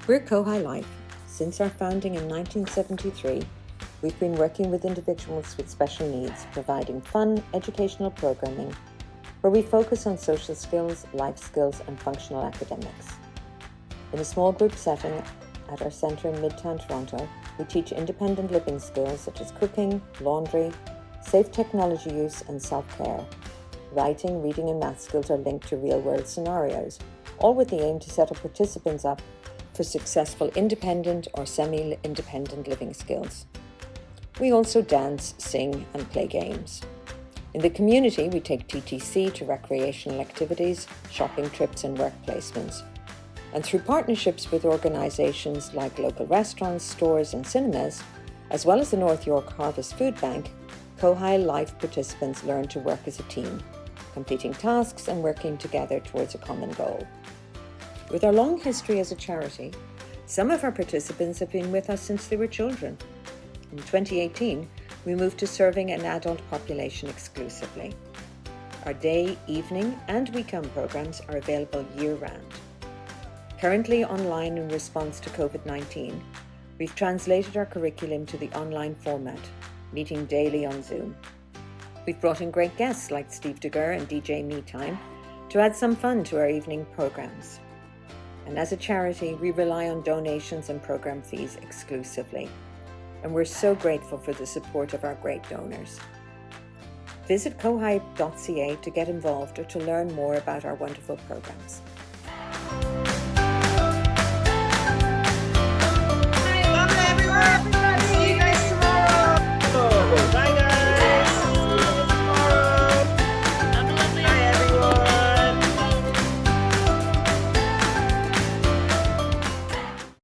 We're Kohai LIFE. Since our founding in 1973, we've been working with individuals with special needs, providing fun, educational programming where we focus on social skills, life skills, and functional academics. In a small group setting at our centre in midtown Toronto, we teach independent living skills such as cooking, laundry, safe technology use, and self-care. Writing, reading, and math skills are linked to real-world scenarios, all with the aim to set our participants up for successful independent or semi-independent living skills. We also dance, sing, and play games. In the community, we take TTC to recreational activities, shopping trips, and work placements. And through partnerships with organisations like local restaurants, stores, and cinemas, as well as the North York Harvest Food Bank, Kohai LIFE participants learn to work as a team, completing tasks and working together towards a common goal. With our long history as a charity, some of our participants have been with us since they were children. In 2018, we moved to serving an adult population exclusively. Our day, evening, and weekend programs are available year-round. Currently online in response to COVID-19, we've translated our curriculum to the online format, meeting daily on Zoom. We've brought in great guests like Steve DeGur and DJ Me Time to add some fun to our evening programs. And as a charity, we rely on donations and program fees exclusively. And we're so grateful for the support of our great donors. Visit kohai.ca to get involved or to learn more about our wonderful programs.